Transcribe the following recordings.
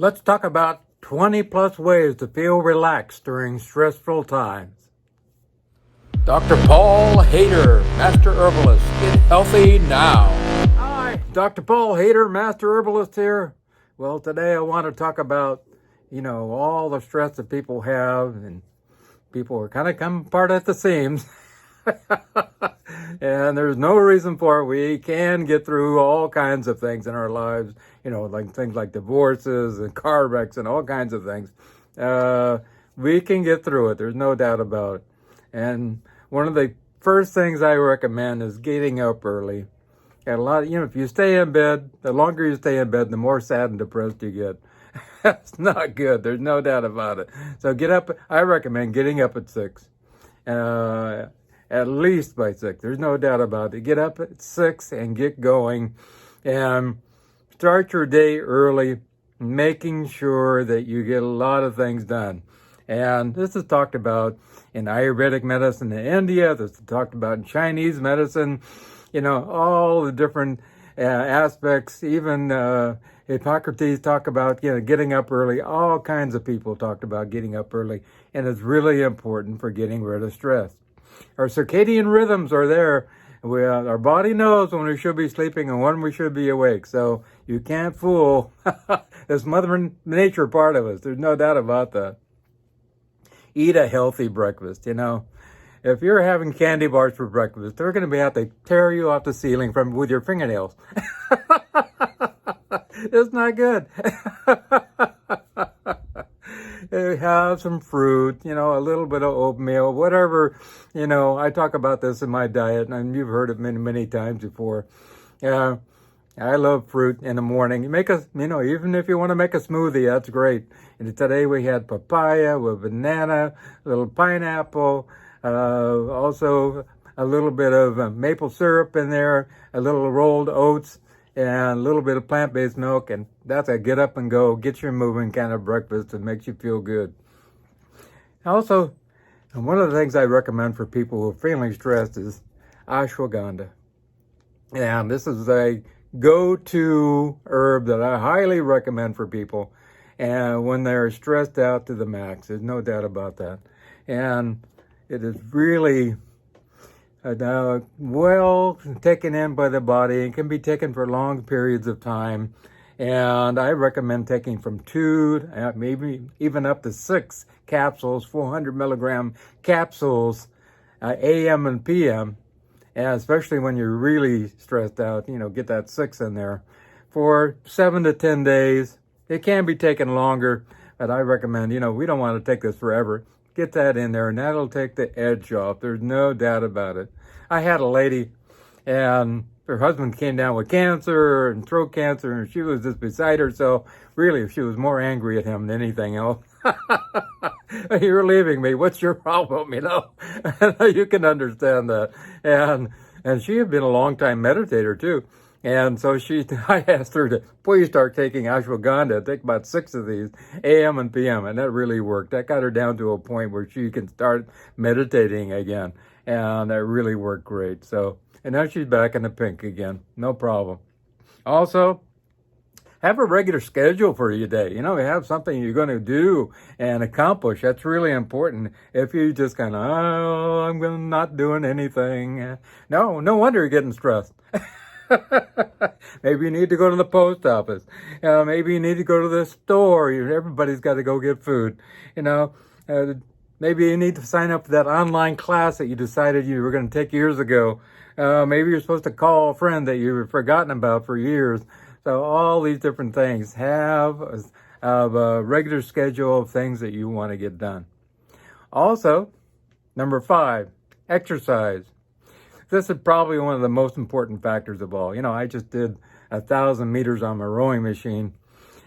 Let's talk about 20 plus ways to feel relaxed during stressful times. Dr. Paul Haider, Master Herbalist. Get healthy now. Hi, Dr. Paul Haider, Master Herbalist here. Well, today I want to talk about, all the stress that people have, and people are kind of come apart at the seams. And there's no reason for it. We can get through all kinds of things in our lives, like things like divorces and car wrecks and all kinds of things. We can get through it. There's no doubt about it. And one of the first things I recommend is getting up early. And if you stay in bed, the longer you stay in bed, the more sad and depressed you get. That's not good. There's no doubt about it. So get up. I recommend getting up at 6. At least by 6. There's no doubt about it. Get up at 6 and get going and start your day early, making sure that you get a lot of things done. And this is talked about in Ayurvedic medicine in India. This is talked about in Chinese medicine, all the different aspects. Even Hippocrates talked about, getting up early. All kinds of people talked about getting up early. And it's really important for getting rid of stress. Our circadian rhythms are there. Our body knows when we should be sleeping and when we should be awake. So you can't fool this Mother Nature part of us. There's no doubt about that. Eat a healthy breakfast. If you're having candy bars for breakfast, they're going to be out to tear you off the ceiling with your fingernails. It's not good. Have some fruit, a little bit of oatmeal, whatever. I talk about this in my diet, and you've heard it many, many times before. I love fruit in the morning. Even if you want to make a smoothie, that's great. And today we had papaya with banana, a little pineapple, also a little bit of maple syrup in there, a little rolled oats, and a little bit of plant-based milk, and that's a get up and go, get you moving kind of breakfast that makes you feel good. Also, one of the things I recommend for people who are feeling stressed is ashwagandha. And this is a go-to herb that I highly recommend for people, and when they're stressed out to the max, there's no doubt about that. And it is really well taken in by the body and can be taken for long periods of time. And I recommend taking from 2, maybe even up to 6 capsules, 400 milligram capsules, AM and PM. And especially when you're really stressed out, get that 6 in there for 7 to 10 days. It can be taken longer, but I recommend, we don't want to take this forever. Get that in there, and that'll take the edge off. There's no doubt about it. I had a lady, and her husband came down with cancer and throat cancer, and she was just beside herself. Really, she was more angry at him than anything else. You're leaving me. What's your problem? You can understand that. And she had been a long-time meditator, too. And so I asked her to please start taking ashwagandha, take about 6 of these, AM and PM, and that really worked. That got her down to a point where she can start meditating again, and that really worked great. So, and now she's back in the pink again, no problem. Also, have a regular schedule for your day. Have something you're going to do and accomplish. That's really important. If you just kind of, I'm not doing anything. No wonder you're getting stressed. Maybe you need to go to the post office. Maybe you need to go to the store. Everybody's got to go get food. Maybe you need to sign up for that online class that you decided you were going to take years ago. Maybe you're supposed to call a friend that you've forgotten about for years. So all these different things. Have a regular schedule of things that you want to get done. Also, number 5, exercise. This is probably one of the most important factors of all. I just did 1,000 meters on my rowing machine,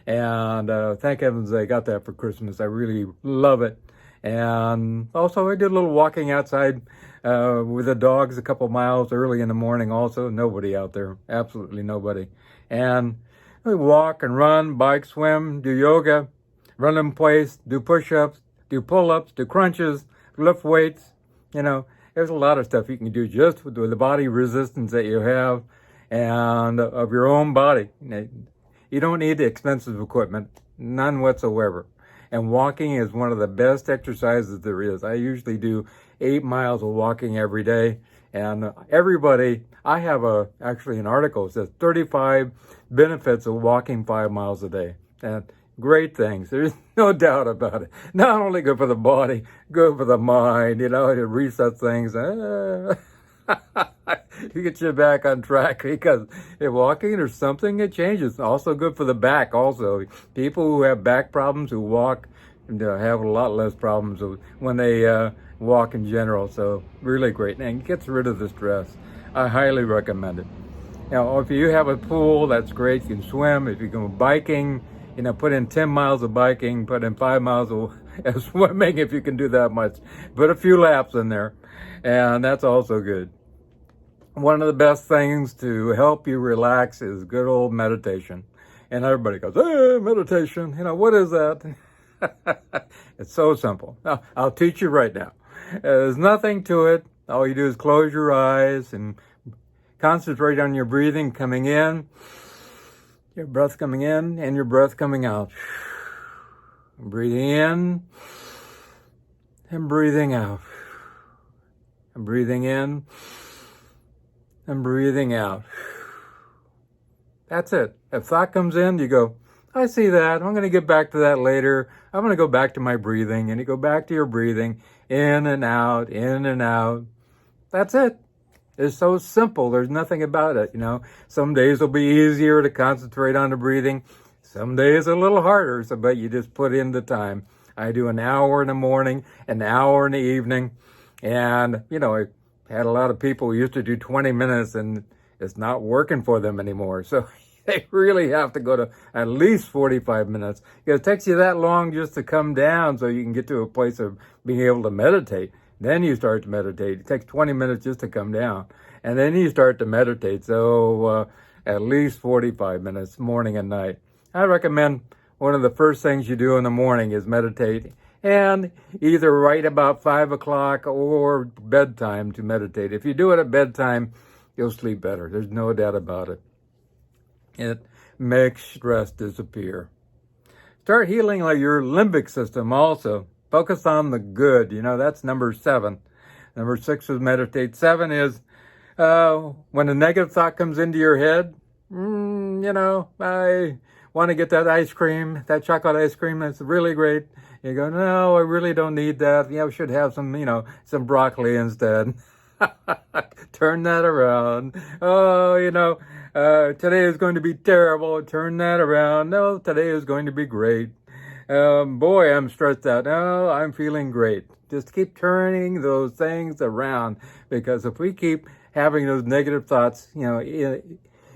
and thank heavens I got that for Christmas. I really love it. And also I did a little walking outside with the dogs a couple miles early in the morning also. Nobody out there, absolutely nobody. And we walk and run, bike, swim, do yoga, run in place, do push-ups, do pull-ups, do crunches, lift weights, There's a lot of stuff you can do just with the body resistance that you have and of your own body. You don't need the expensive equipment. None whatsoever. And walking is one of the best exercises there is. I usually do 8 miles of walking every day. And everybody, I have actually an article that says 35 benefits of walking 5 miles a day. And great things. There's no doubt about it. Not only good for the body, good for the mind, it resets things. You get you back on track, because if walking, there's something that changes. Also good for the back also. People who have back problems who walk have a lot less problems when they walk in general. So really great, and it gets rid of the stress. I highly recommend it. Now, if you have a pool, that's great. You can swim. If you go biking, put in 10 miles of biking, put in 5 miles of swimming if you can do that much. Put a few laps in there, and that's also good. One of the best things to help you relax is good old meditation. And everybody goes, hey, meditation, what is that? It's so simple. Now, I'll teach you right now. There's nothing to it. All you do is close your eyes and concentrate on your breathing coming in, your breath coming in, and your breath coming out. Breathing in and breathing out. And breathing in and breathing out. That's it. If thought comes in, you go, I see that. I'm going to get back to that later. I'm going to go back to my breathing. And you go back to your breathing, in and out, in and out. That's it. It's so simple. There's nothing about it, Some days will be easier to concentrate on the breathing. Some days a little harder, but you just put in the time. I do an hour in the morning, an hour in the evening. And, I had a lot of people who used to do 20 minutes, and it's not working for them anymore. So they really have to go to at least 45 minutes. It takes you that long just to come down so you can get to a place of being able to meditate. Then you start to meditate. It takes 20 minutes just to come down. And then you start to meditate. So at least 45 minutes, morning and night. I recommend one of the first things you do in the morning is meditate. And either right about 5 o'clock or bedtime to meditate. If you do it at bedtime, you'll sleep better. There's no doubt about it. It makes stress disappear. Start healing your limbic system also. Focus on the good. That's number 7. Number 6 is meditate. 7 is when a negative thought comes into your head, I want to get that ice cream, that chocolate ice cream. That's really great. You go, no, I really don't need that. I should have some broccoli instead. Turn that around. Oh, today is going to be terrible. Turn that around. No, today is going to be great. Boy, I'm stressed out. No, I'm feeling great. Just keep turning those things around, because if we keep having those negative thoughts,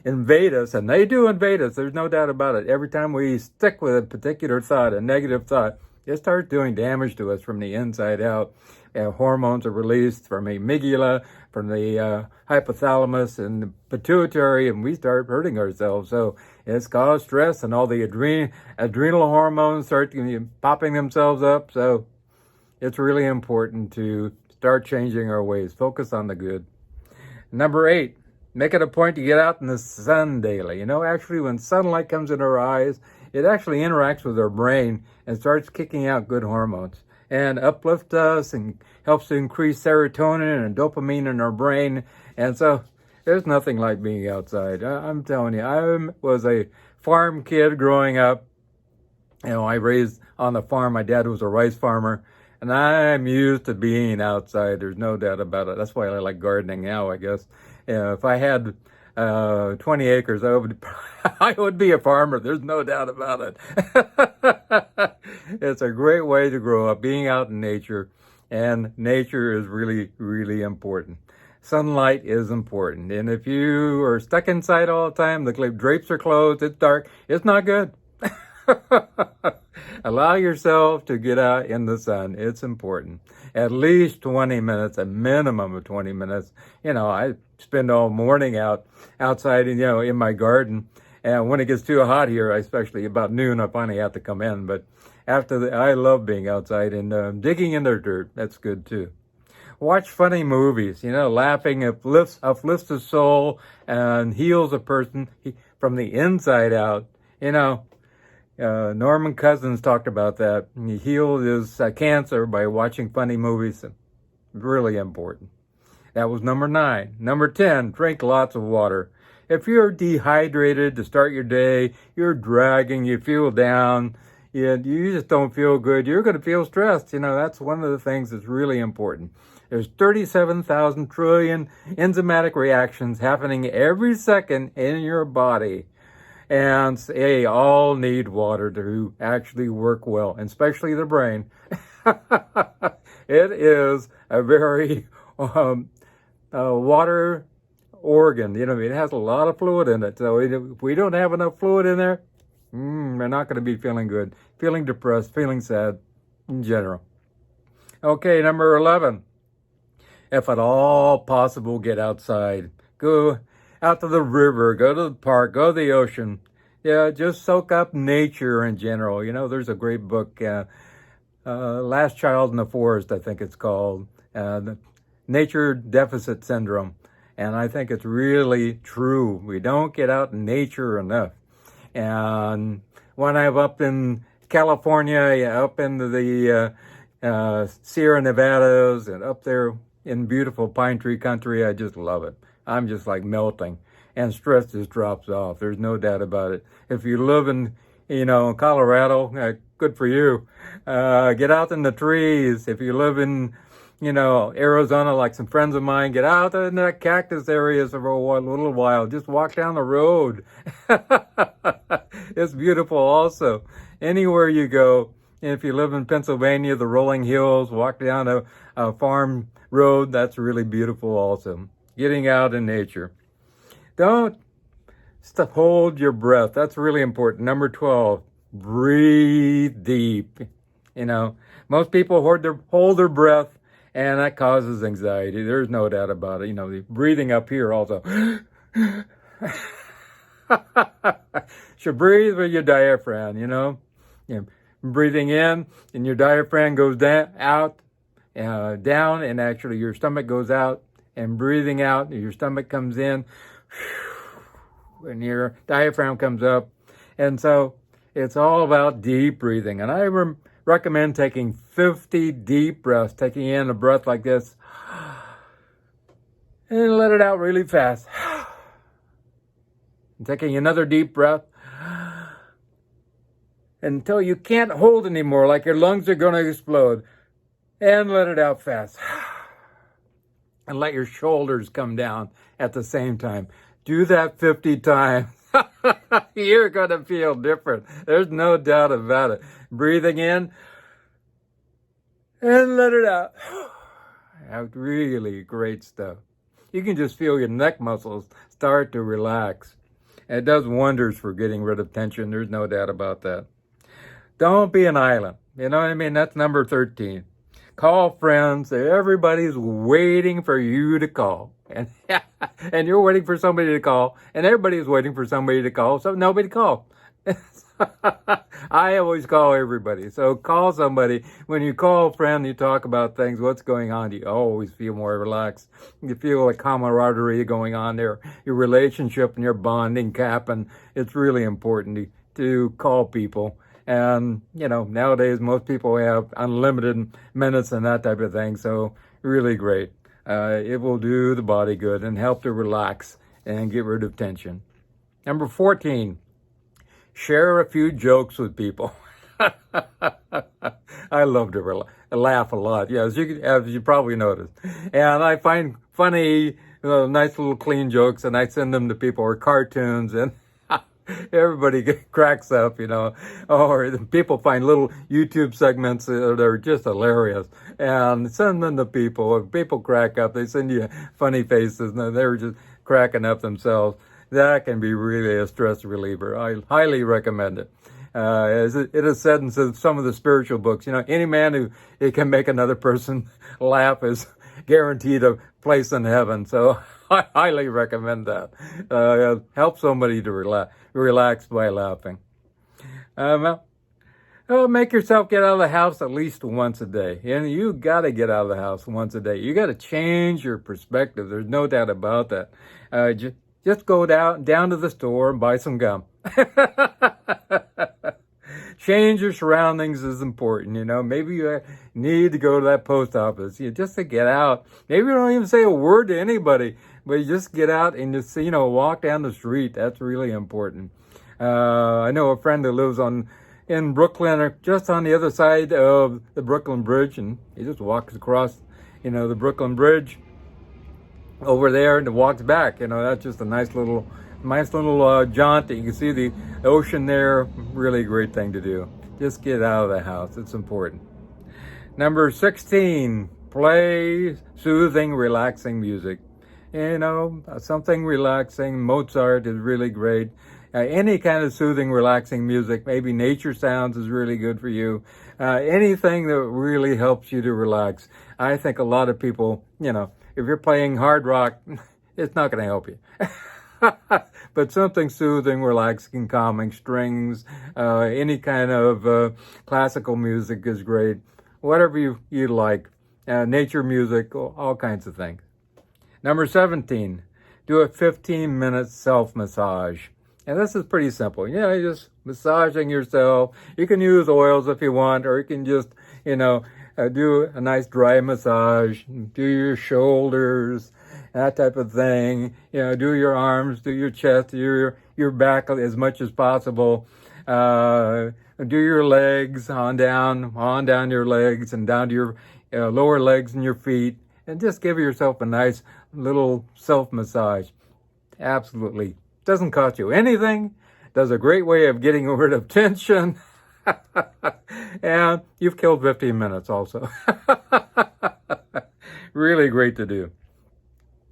invade us, and they do invade us, there's no doubt about it. Every time we stick with a particular thought, a negative thought, it starts doing damage to us from the inside out. Hormones are released from the amygdala, from the hypothalamus and the pituitary, and we start hurting ourselves. So it's caused stress, and all the adrenal hormones start popping themselves up. So it's really important to start changing our ways. Focus on the good. Number 8, make it a point to get out in the sun daily. Actually, when sunlight comes in our eyes, it actually interacts with our brain and starts kicking out good hormones and uplifts us and helps to increase serotonin and dopamine in our brain. And so there's nothing like being outside. I'm telling you, I was a farm kid growing up. I raised on the farm. My dad was a rice farmer, and I'm used to being outside. There's no doubt about it. That's why I like gardening now, I guess. If I had 20 acres, I would be a farmer. There's no doubt about it. It's a great way to grow up, being out in nature, and nature is really, really important. Sunlight is important, and if you are stuck inside all the time, the drapes are closed, it's dark, it's not good. Allow yourself to get out in the sun. It's important. At least 20 minutes, a minimum of 20 minutes. I spend all morning outside, in my garden. And when it gets too hot here, especially about noon, I finally have to come in. But I love being outside and digging in the dirt. That's good too. Watch funny movies. Laughing uplifts the soul and heals a person from the inside out. Norman Cousins talked about that. He healed his cancer by watching funny movies. Really important. That was number 9. Number 10, drink lots of water. If you're dehydrated to start your day, you're dragging, you feel down, you just don't feel good, you're going to feel stressed. That's one of the things that's really important. There's 37,000 trillion enzymatic reactions happening every second in your body. And they all need water to actually work well, especially the brain. It is a very water organ. It has a lot of fluid in it. So if we don't have enough fluid in there, we're not going to be feeling good, feeling depressed, feeling sad in general. Okay, number 11. If at all possible, get outside. Go out to the river, go to the park, go to the ocean. Yeah, just soak up nature in general. There's a great book, Last Child in the Forest, I think it's called, the Nature Deficit Syndrome. And I think it's really true. We don't get out in nature enough. And when I'm up in California, up into the Sierra Nevadas and up there in beautiful pine tree country, I just love it. I'm just like melting. And stress just drops off. There's no doubt about it. If you live in, Colorado, good for you. Get out in the trees. If you live in, Arizona, like some friends of mine, get out in that cactus areas for a little while. Just walk down the road. It's beautiful also. Anywhere you go, if you live in Pennsylvania, the rolling hills, walk down a farm road, that's really beautiful also. Getting out in nature. Don't hold your breath. That's really important. Number 12, breathe deep. Most people hold their breath, and that causes anxiety. There's no doubt about it. The breathing up here also. Should breathe with your diaphragm, breathing in, and your diaphragm goes down, and actually your stomach goes out, and breathing out, and your stomach comes in, and your diaphragm comes up. And so it's all about deep breathing. And I recommend taking 50 deep breaths, taking in a breath like this, and let it out really fast. And taking another deep breath until you can't hold anymore, like your lungs are going to explode, and let it out fast. And let your shoulders come down at the same time. Do that 50 times. You're going to feel different. There's no doubt about it. Breathing in and let it out. Really great stuff. You can just feel your neck muscles start to relax. It does wonders for getting rid of tension. There's no doubt about that. Don't be an island. You know what I mean? That's number 13. Call friends. Everybody's waiting for you to call. And you're waiting for somebody to call. And everybody's waiting for somebody to call. So nobody called. I always call everybody. So call somebody. When you call a friend, you talk about things, what's going on. You always feel more relaxed. You feel a camaraderie going on there. Your relationship and your bonding happen. It's really important to call people. And, nowadays most people have unlimited minutes and that type of thing. So really great. It will do the body good and help to relax and get rid of tension. Number 14, share a few jokes with people. I love to laugh a lot. Yeah, as you probably noticed. And I find funny, nice little clean jokes, and I send them to people, or cartoons, and everybody cracks up, or people find little YouTube segments that are just hilarious and send them to people. If people crack up, they send you funny faces and they're just cracking up themselves. That can be really a stress reliever. I highly recommend it. As it is said in some of the spiritual books, any man who can make another person laugh is guaranteed a place in heaven. So I highly recommend that. Help somebody to relax by laughing. Make yourself get out of the house at least once a day. And you got to get out of the house once a day. You got to change your perspective. There's no doubt about that. Just go down to the store and buy some gum. change your surroundings is important. Maybe you need to go to that post office, just to get out. Maybe you don't even say a word to anybody, but you just get out and just, walk down the street. That's really important. I know a friend that lives in Brooklyn, or just on the other side of the Brooklyn Bridge, and he just walks across, the Brooklyn Bridge over there and walks back. That's just a nice little jaunt. You can see the ocean there. Really great thing to do. Just get out of the house. It's important. Number 16, play soothing, relaxing music. Something relaxing. Mozart is really great. Any kind of soothing, relaxing music, maybe nature sounds is really good for you. Anything that really helps you to relax. I think a lot of people, if you're playing hard rock, it's not going to help you. But something soothing, relaxing, calming, strings, any kind of classical music is great. Whatever you like. Nature music, all kinds of things. Number 17, do a 15-minute self-massage. And this is pretty simple. You're just massaging yourself. You can use oils if you want, or you can just, do a nice dry massage, do your shoulders, that type of thing. Do your arms, do your chest, do your back as much as possible. Do your legs on down your legs and down to your lower legs and your feet. And just give yourself a nice little self-massage. Absolutely. Doesn't cost you anything. Does a great way of getting rid of tension. And you've killed 15 minutes also. Really great to do.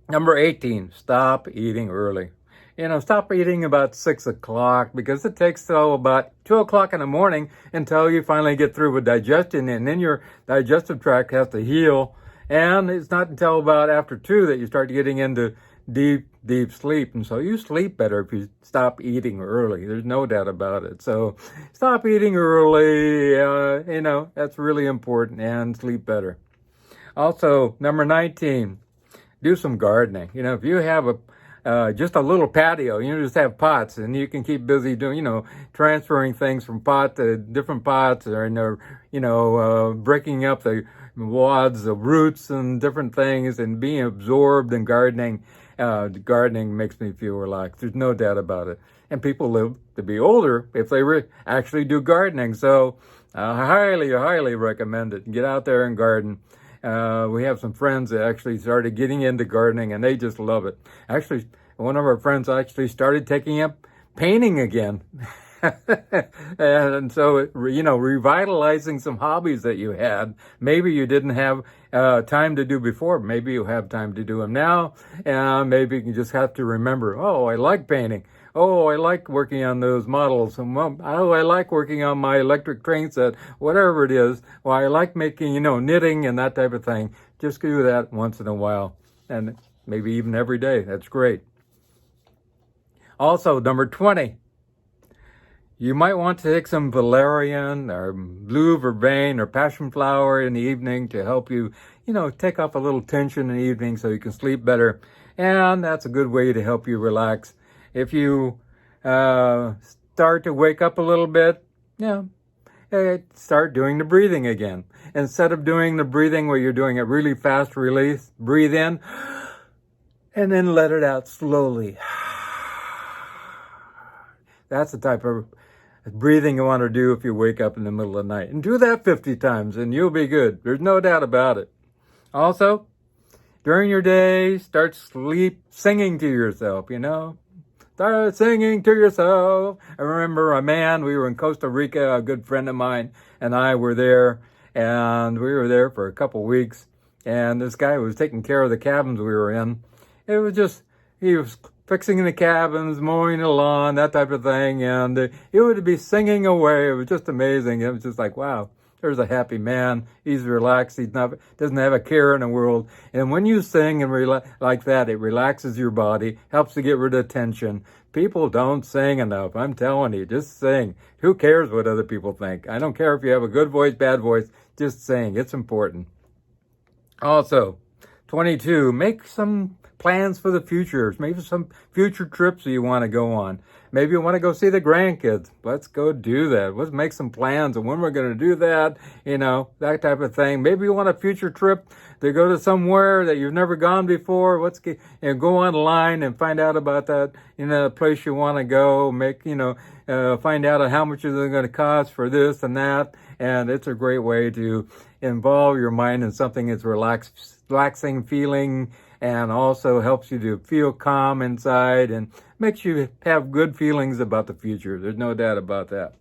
Number 18, stop eating early. Stop eating about 6 o'clock, because it takes till about 2 o'clock in the morning until you finally get through with digestion, and then your digestive tract has to heal. And it's not until about after 2 that you start getting into deep sleep. And so you sleep better if you stop eating early. There's no doubt about it. So stop eating early. That's really important, and sleep better. Also, number 19, do some gardening. If you have just a little patio, just have pots, and you can keep busy doing, transferring things from pot to different pots, or, breaking up the wads of roots and different things, and being absorbed in gardening. Gardening makes me feel relaxed. There's no doubt about it. And people live to be older if they actually do gardening. So I highly recommend it. Get out there and garden. We have some friends that actually started getting into gardening, and they just love it. Actually, one of our friends actually started taking up painting again. And so, revitalizing some hobbies that you had, maybe you didn't have time to do before. Maybe you have time to do them now. And maybe you just have to remember, I like painting. I like working on those models. And I like working on my electric train set, whatever it is. I like making, knitting and that type of thing. Just do that once in a while, and maybe even every day. That's great. Also, number 20. You might want to take some valerian or blue vervain or passion flower in the evening to help you, take off a little tension in the evening so you can sleep better. And that's a good way to help you relax. If you start to wake up a little bit, start doing the breathing again. Instead of doing the breathing where you're doing a really fast release, breathe in and then let it out slowly. That's the type of breathing you want to do if you wake up in the middle of the night. And do that 50 times and you'll be good. There's no doubt about it. Also, during your day, start singing to yourself, Start singing to yourself. I remember we were in Costa Rica, a good friend of mine and I were there, and we were there for a couple weeks, and this guy was taking care of the cabins we were in. It was just, he was fixing the cabins, mowing the lawn, that type of thing, and he would be singing away. It was just amazing. It was just like, wow, there's a happy man. He's relaxed. Doesn't have a care in the world. And when you sing and like that, it relaxes your body, helps to get rid of tension. People don't sing enough. I'm telling you, just sing. Who cares what other people think? I don't care if you have a good voice, bad voice. Just sing. It's important. Also, 22, make some plans for the future. Maybe some future trips that you want to go on. Maybe you want to go see the grandkids. Let's go do that. Let's make some plans and when we're going to do that, that type of thing. Maybe you want a future trip to go to somewhere that you've never gone before. Let's go online and find out about that, place you want to go. Find out how much is it going to cost for this and that. And it's a great way to involve your mind in something that's relaxing feeling, and also helps you to feel calm inside and makes you have good feelings about the future. There's no doubt about that.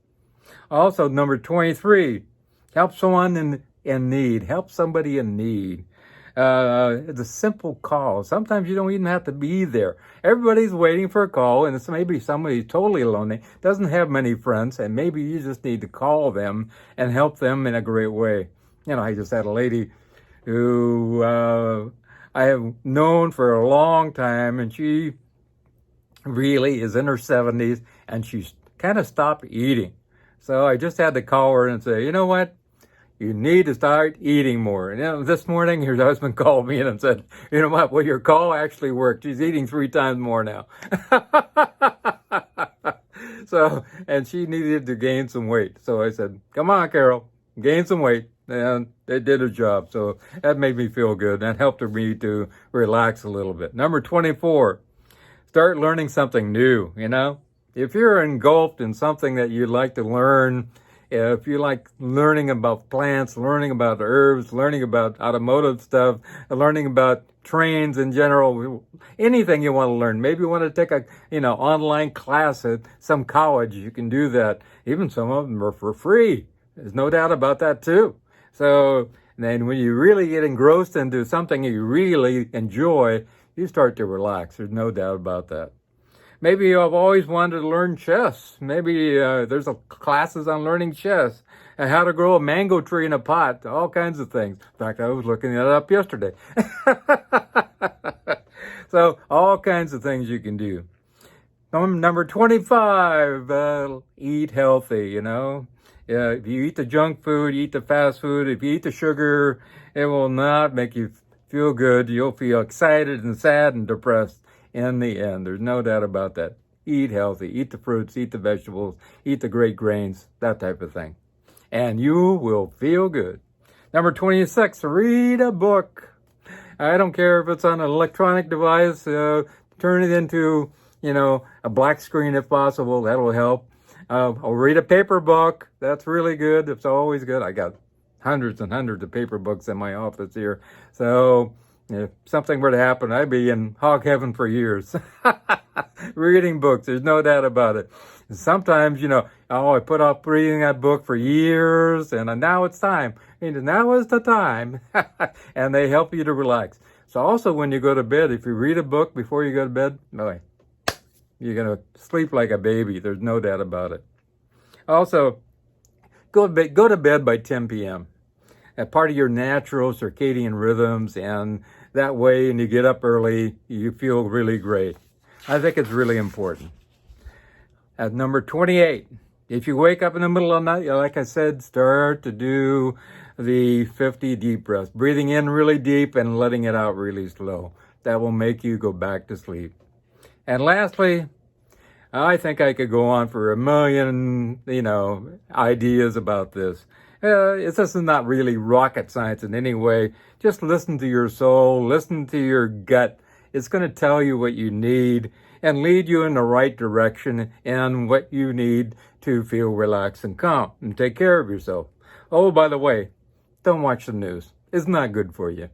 Also, number 23, help someone in need. Help somebody in need. It's a simple call. Sometimes you don't even have to be there. Everybody's waiting for a call, and it's maybe somebody totally lonely, doesn't have many friends, and maybe you just need to call them and help them in a great way. I just had a lady who I have known for a long time, and she really is in her 70s, and she's kind of stopped eating. So I just had to call her and say, you know what? You need to start eating more. And this morning, her husband called me and said, you know what? Well, your call actually worked. She's eating 3 times more now. And she needed to gain some weight. So I said, come on, Carol, gain some weight. And they did a job. So that made me feel good. That helped me to relax a little bit. Number 24, start learning something new, If you're engulfed in something that you'd like to learn, if you like learning about plants, learning about herbs, learning about automotive stuff, learning about trains in general, anything you want to learn. Maybe you want to take a, online class at some college. You can do that. Even some of them are for free. There's no doubt about that too. So then when you really get engrossed into something you really enjoy, you start to relax. There's no doubt about that. Maybe I've always wanted to learn chess. Maybe there's classes on learning chess and how to grow a mango tree in a pot, all kinds of things. In fact, I was looking that up yesterday. So all kinds of things you can do. Number 25, eat healthy, if you eat the junk food, eat the fast food, if you eat the sugar, it will not make you feel good. You'll feel excited and sad and depressed in the end. There's no doubt about that. Eat healthy. Eat the fruits, eat the vegetables, eat the great grains, that type of thing. And you will feel good. Number 26, read a book. I don't care if it's on an electronic device. Turn it into, a black screen if possible. That will help. I'll read a paper book. That's really good. It's always good. I got hundreds and hundreds of paper books in my office here. So if something were to happen, I'd be in hog heaven for years. Reading books, there's no doubt about it. And sometimes, I put off reading that book for years, and now it's time. Now is the time. And they help you to relax. So also when you go to bed, if you read a book before you go to bed, boy, you're going to sleep like a baby. There's no doubt about it. Also, go to bed by 10 p.m. Part of your natural circadian rhythms, and that way, and you get up early, you feel really great. I think it's really important. At number 28, if you wake up in the middle of the night, like I said, start to do the 50 deep breaths, breathing in really deep and letting it out really slow. That will make you go back to sleep. And lastly, I think I could go on for a million, ideas about this. This is not really rocket science in any way. Just listen to your soul, listen to your gut. It's going to tell you what you need and lead you in the right direction and what you need to feel relaxed and calm and take care of yourself. Oh, by the way, don't watch the news. It's not good for you.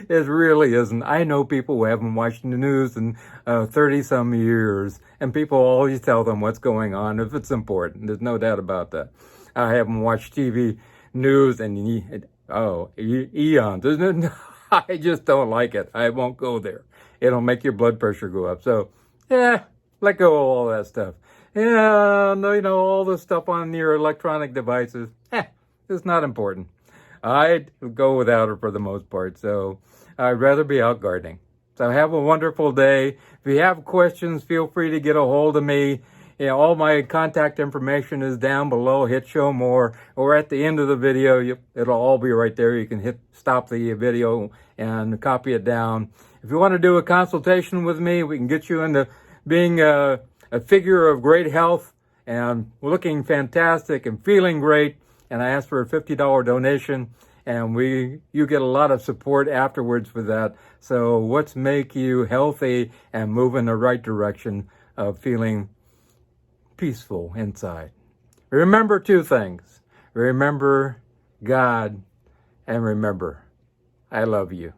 It really isn't. I know people who haven't watched the news in 30-some years, and people always tell them what's going on if it's important. There's no doubt about that. I haven't watched TV news in eons. I just don't like it. I won't go there. It'll make your blood pressure go up. So, let go of all that stuff. All the stuff on your electronic devices, it's not important. I'd go without it for the most part, so I'd rather be out gardening. So have a wonderful day. If you have questions, feel free to get a hold of me. All my contact information is down below. Hit show more, or at the end of the video, it'll all be right there. You can hit stop the video and copy it down. If you want to do a consultation with me, we can get you into being a figure of great health and looking fantastic and feeling great. And I ask for a $50 donation, and you get a lot of support afterwards for that. So let's make you healthy and move in the right direction of feeling peaceful inside. Remember two things. Remember God, and remember, I love you.